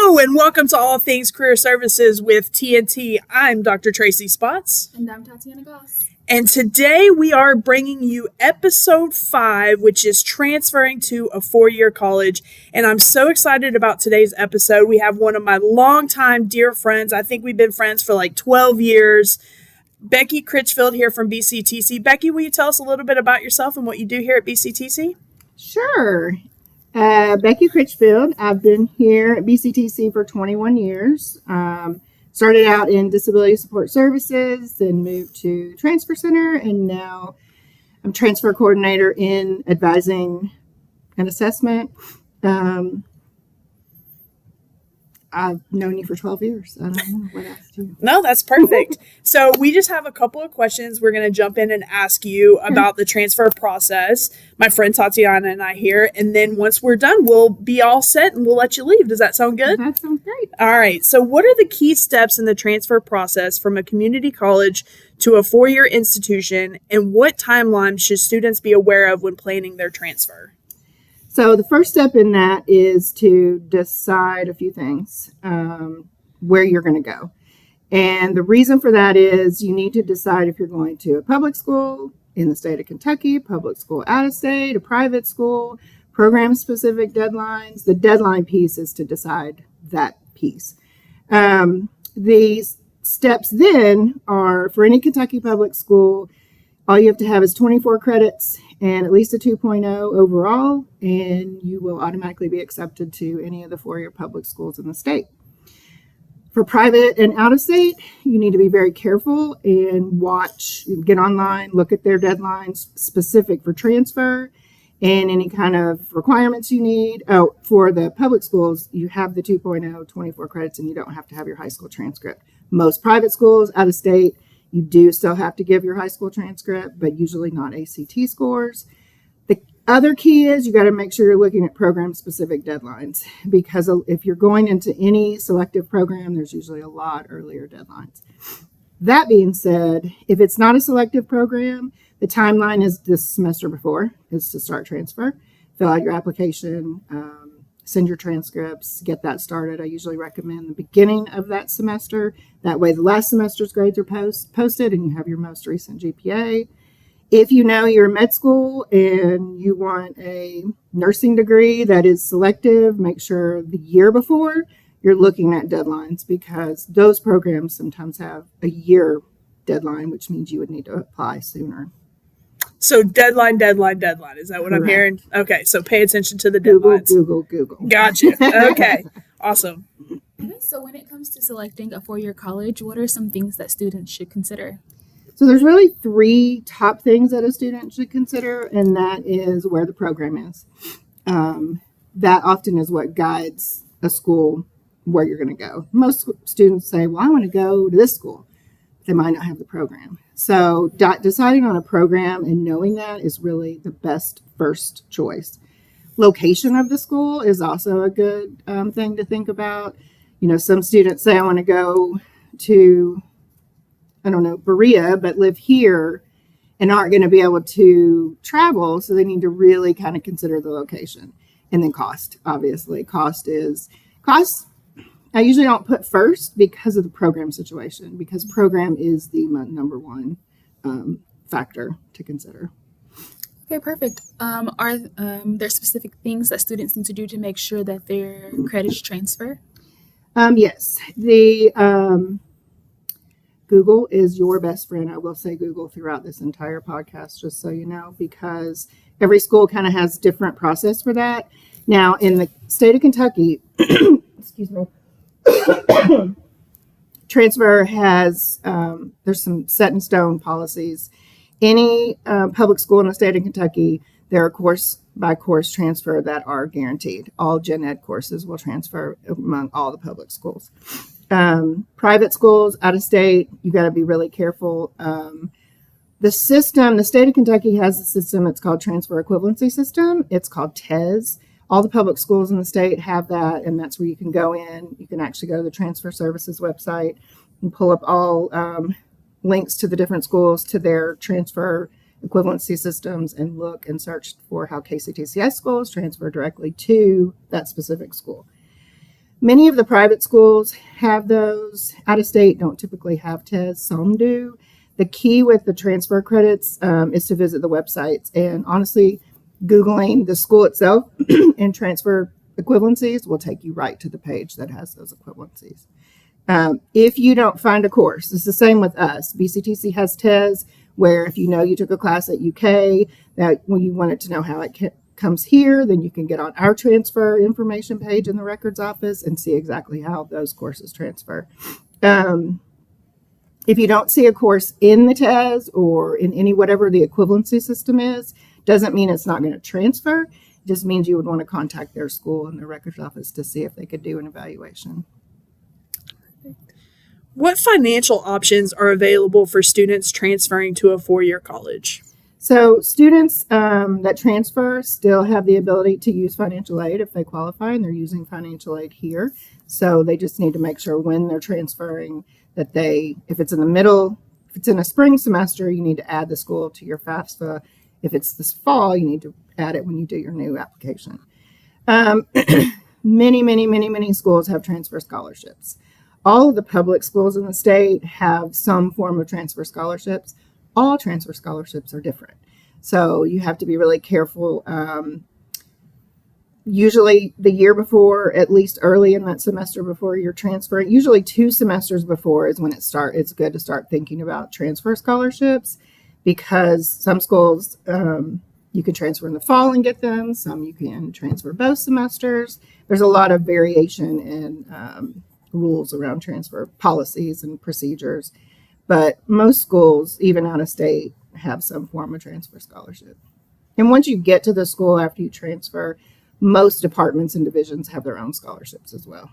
Hello and welcome to All Things Career Services with TNT. I'm Dr. Tracy Spots. And I'm Tatiana Goss. And today we are bringing you episode 5, which is transferring to a 4-year college. And I'm so excited about today's episode. We have one of my longtime dear friends. I think we've been friends for like 12 years. Becky Critchfield here from BCTC. Becky, will you tell us a little bit about yourself and what you do here at BCTC? Sure. Becky Critchfield. I've been here at BCTC for 21 years. Started out in disability support services, then moved to transfer center, and now I'm transfer coordinator in advising and assessment. I've known you for 12 years. I don't know what else to do. No, that's perfect. So we just have a couple of questions we're going to jump in and ask you about the transfer process. My friend Tatiana and I here. And then once we're done, we'll be all set and we'll let you leave. Does that sound good? That sounds great. All right. So what are the key steps in the transfer process from a community college to a 4-year institution? And what timeline should students be aware of when planning their transfer? So the first step in that is to decide a few things, where you're going to go. And the reason for that is you need to decide if you're going to a public school in the state of Kentucky, public school out of state, a private school, program-specific deadlines. The deadline piece is to decide that piece. The steps then are for any Kentucky public school, all you have to have is 24 credits and at least a 2.0 overall, and you will automatically be accepted to any of the 4-year public schools in the state. For private and out of state, you need to be very careful and get online, look at their deadlines specific for transfer and any kind of requirements you need. Oh, for the public schools, you have the 2.0, 24 credits, and you don't have to have your high school transcript. Most private schools out of state, you do still have to give your high school transcript, but usually not ACT scores. The other key is you got to make sure you're looking at program-specific deadlines, because if you're going into any selective program, there's usually a lot earlier deadlines. That being said, if it's not a selective program, the timeline is this semester before, is to start transfer, fill out your application, send your transcripts, get that started. I usually recommend the beginning of that semester. That way the last semester's grades are posted and you have your most recent GPA. If you know you're in med school and you want a nursing degree that is selective, make sure the year before you're looking at deadlines, because those programs sometimes have a year deadline, which means you would need to apply sooner. So deadline. Is that what Correct. I'm hearing? Okay, so pay attention to the deadlines. Google. Gotcha. Okay, awesome. So when it comes to selecting a 4-year college, what are some things that students should consider? So there's really 3 top things that a student should consider, and that is where the program is. That often is what guides a school where you're going to go. Most students say, well, I want to go to this school. They might not have the program. So deciding on a program and knowing that is really the best first choice. Location of the school is also a good thing to think about. You know, some students say, I want to go to, Berea, but live here and aren't going to be able to travel. So they need to really kind of consider the location. And then cost, obviously. Cost. I usually don't put first because of the program situation, because program is the number one factor to consider. Okay, perfect. Are there specific things that students need to do to make sure that their credits transfer? Yes. Google is your best friend. I will say Google throughout this entire podcast, just so you know, because every school kind of has different process for that. Now, in the state of Kentucky, excuse me, transfer has, there's some set in stone policies. Any public school in the state of Kentucky, there are course by course transfer that are guaranteed. All gen ed courses will transfer among all the public schools. Private schools out of state, you got to be really careful. The state of Kentucky has a system, it's called Transfer Equivalency System. It's called TES. All the public schools in the state have that, and that's where you can go in. You can actually go to the Transfer Services website and pull up all links to the different schools to their transfer equivalency systems and look and search for how KCTCS schools transfer directly to that specific school. Many of the private schools have those. Out of state don't typically have TES, some do. The key with the transfer credits is to visit the websites, and honestly, Googling the school itself and transfer equivalencies will take you right to the page that has those equivalencies. If you don't find a course, it's the same with us. BCTC has TES, where if you know you took a class at UK, that when you wanted to know how it comes here, then you can get on our transfer information page in the records office and see exactly how those courses transfer. If you don't see a course in the TES or in any whatever the equivalency system is, doesn't mean it's not going to transfer. It just means you would want to contact their school and their records office to see if they could do an evaluation. What financial options are available for students transferring to a four-year college? So students that transfer still have the ability to use financial aid if they qualify, and they're using financial aid here. So they just need to make sure when they're transferring that if it's in the middle, if it's in a spring semester, you need to add the school to your FAFSA. If it's this fall, you need to add it when you do your new application. Many schools have transfer scholarships. All of the public schools in the state have some form of transfer scholarships. All transfer scholarships are different. So you have to be really careful. Usually the year before, at least early in that semester before you're transferring, usually 2 semesters before is when it's good to start thinking about transfer scholarships, because some schools you can transfer in the fall and get them. Some you can transfer both semesters. There's a lot of variation in rules around transfer policies and procedures. But most schools, even out of state, have some form of transfer scholarship. And once you get to the school after you transfer, most departments and divisions have their own scholarships as well.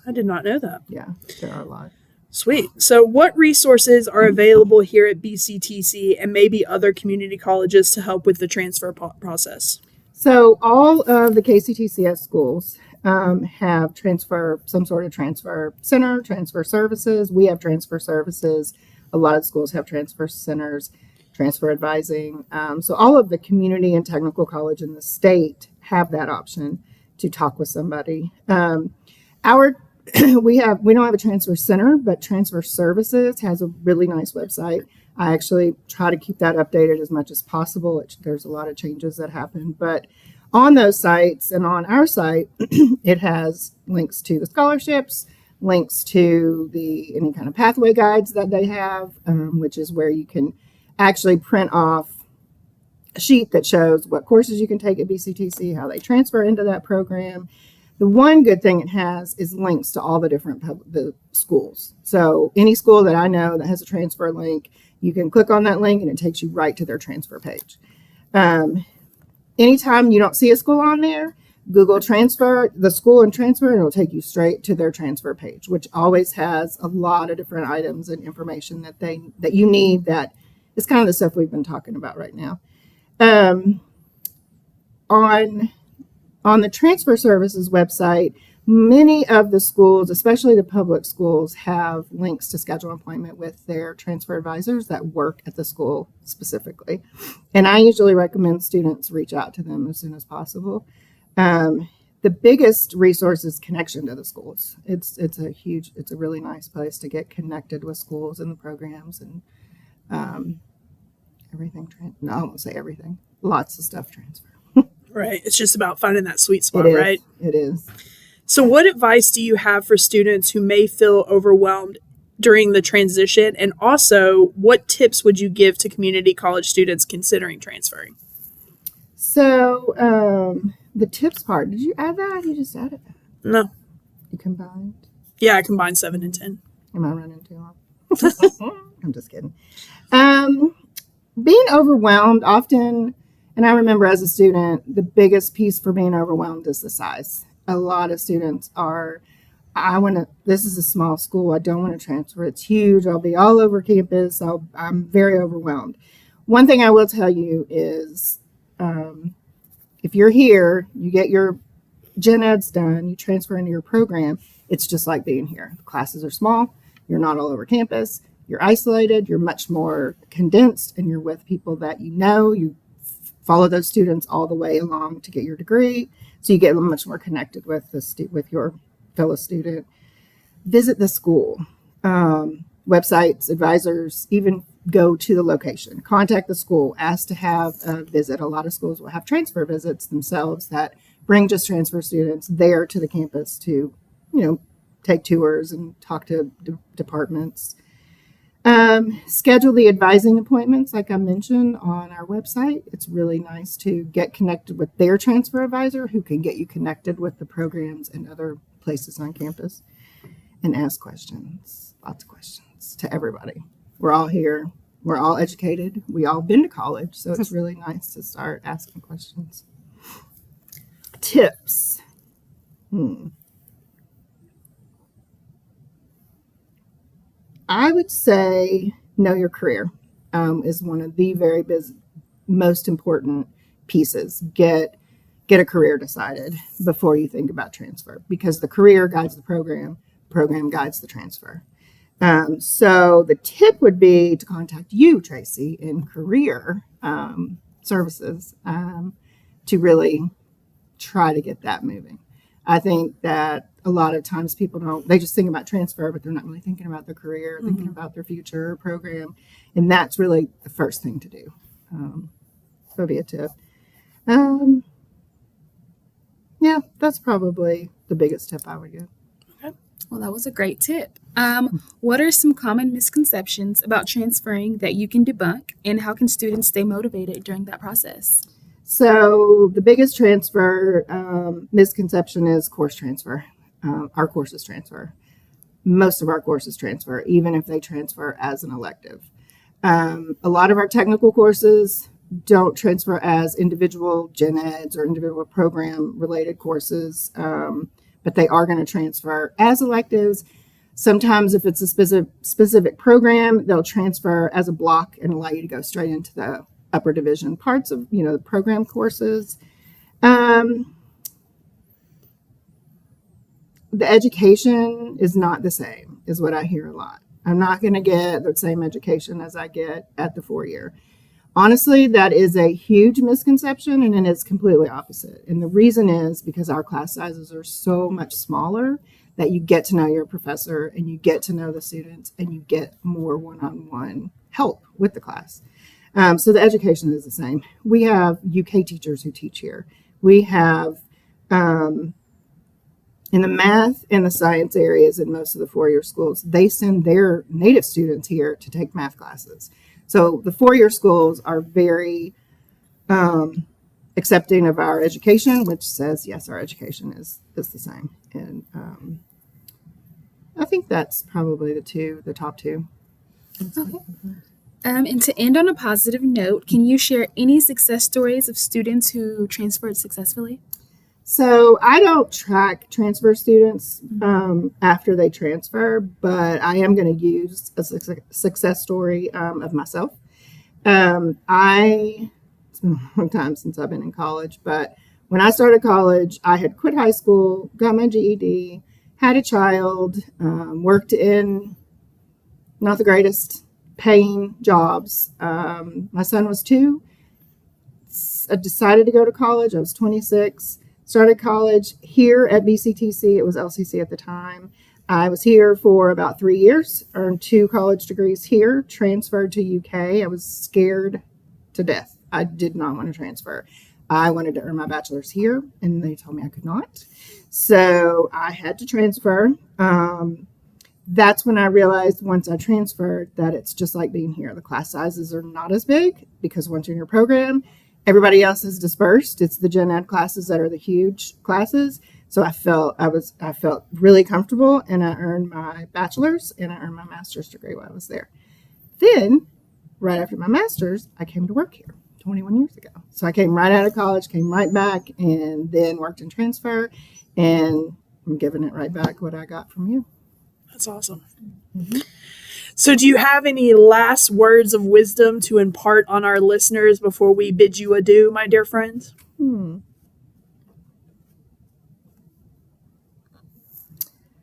I did not know that. Yeah, there are a lot. Sweet. So what resources are available here at BCTC and maybe other community colleges to help with the transfer process? So all of the KCTCS schools have some sort of transfer center, transfer services. We have transfer services. A lot of schools have transfer centers, transfer advising. So all of the community and technical college in the state have that option to talk with somebody. We don't have a transfer center, but transfer services has a really nice website. I actually try to keep that updated as much as possible. There's a lot of changes that happen, but on those sites and on our site, it has links to the scholarships, links to any kind of pathway guides that they have, which is where you can actually print off a sheet that shows what courses you can take at BCTC, how they transfer into that program. The one good thing it has is links to all the different the schools. So any school that I know that has a transfer link, you can click on that link and it takes you right to their transfer page. Anytime you don't see a school on there, Google transfer, the school and transfer, and it'll take you straight to their transfer page, which always has a lot of different items and information that you need. That is kind of the stuff we've been talking about right now. On the transfer services website, many of the schools, especially the public schools, have links to schedule an appointment with their transfer advisors that work at the school specifically. And I usually recommend students reach out to them as soon as possible. The biggest resource is connection to the schools. It's a really nice place to get connected with schools and the programs and everything. No, I won't say everything. Lots of stuff transfer. Right. It's just about finding that sweet spot, right? It is. So what advice do you have for students who may feel overwhelmed during the transition? And also, what tips would you give to community college students considering transferring? So the tips part, did you add that? You just added that. No. You combined? Yeah, I combined 7 and 10. Am I running too long? I'm just kidding. Being overwhelmed often, and I remember as a student, the biggest piece for being overwhelmed is the size. A lot of students this is a small school. I don't want to transfer. It's huge. I'll be all over campus. I'm very overwhelmed. One thing I will tell you is if you're here, you get your gen eds done, you transfer into your program, it's just like being here. The classes are small. You're not all over campus. You're isolated. You're much more condensed, and you're with people that you know. You follow those students all the way along to get your degree, so you get much more connected with your fellow student, visit the school, websites, advisors, even go to the location, contact the school, ask to have a visit. A lot of schools will have transfer visits themselves that bring just transfer students there to the campus to, take tours and talk to departments. Schedule the advising appointments, like I mentioned, on our website. It's really nice to get connected with their transfer advisor who can get you connected with the programs and other places on campus, and ask questions, lots of questions to everybody. We're all here. We're all educated. We all been to college, so it's really nice to start asking questions. Tips. I would say know your career is one of the very most important pieces. Get a career decided before you think about transfer, because the career guides the program guides the transfer. So the tip would be to contact you, Tracy, in career services to really try to get that moving. I think that a lot of times people they just think about transfer, but they're not really thinking about their career, thinking about their future program. And that's really the first thing to do. That would be a tip. Yeah, that's probably the biggest tip I would give. Okay. Well, that was a great tip. What are some common misconceptions about transferring that you can debunk, and how can students stay motivated during that process? So the biggest transfer misconception is course transfer. Our courses transfer. Most of our courses transfer, even if they transfer as an elective. A lot of our technical courses don't transfer as individual gen eds or individual program related courses, but they are going to transfer as electives. Sometimes if it's a specific program, they'll transfer as a block and allow you to go straight into the upper division parts of, the program courses. The education is not the same, is what I hear a lot. I'm not going to get the same education as I get at the 4-year. Honestly, that is a huge misconception, and it is completely opposite. And the reason is because our class sizes are so much smaller that you get to know your professor and you get to know the students and you get more one-on-one help with the class. So the education is the same. We have UK teachers who teach here. We have in the math and the science areas in most of the 4-year schools, they send their native students here to take math classes. So the 4-year schools are very accepting of our education, which says, yes, our education is the same. And I think that's probably the top two. Okay. And to end on a positive note, can you share any success stories of students who transferred successfully? So I don't track transfer students after they transfer, but I am going to use a success story of myself. It's been a long time since I've been in college, but when I started college, I had quit high school, got my GED, had a child, worked in not the greatest paying jobs. My son was 2. I decided to go to college. I was 26. Started college here at BCTC. It was LCC at the time. I was here for about 3 years, earned 2 college degrees here, transferred to UK. I was scared to death. I did not want to transfer. I wanted to earn my bachelor's here, and they told me I could not. So I had to transfer. That's when I realized once I transferred that it's just like being here. The class sizes are not as big because once you're in your program, everybody else is dispersed. It's the gen ed classes that are the huge classes. So I felt really comfortable, and I earned my bachelor's and I earned my master's degree while I was there. Then, right after my master's, I came to work here 21 years ago. So I came right out of college, came right back, and then worked in transfer, and I'm giving it right back what I got from you. That's awesome. Mm-hmm. So do you have any last words of wisdom to impart on our listeners before we bid you adieu, my dear friends?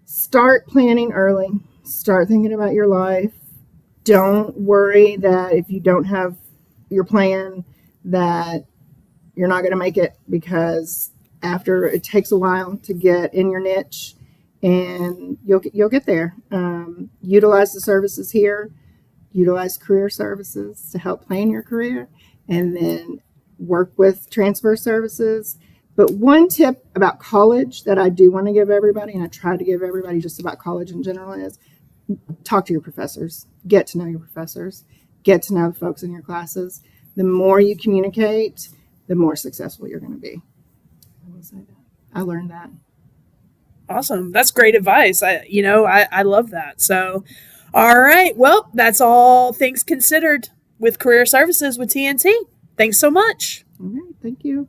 Start planning early. Start thinking about your life. Don't worry that if you don't have your plan that you're not going to make it, because after it takes a while to get in your niche and you'll get there. Utilize the services here, utilize career services to help plan your career, and then work with transfer services. But one tip about college that I do want to give everybody, and I try to give everybody just about college in general, is talk to your professors. Get to know your professors. Get to know the folks in your classes. The more you communicate, the more successful you're going to be. I will say that. I learned that. Awesome. That's great advice. I love that. So, all right. Well, that's all things considered with career services with TNT. Thanks so much. All right. Thank you.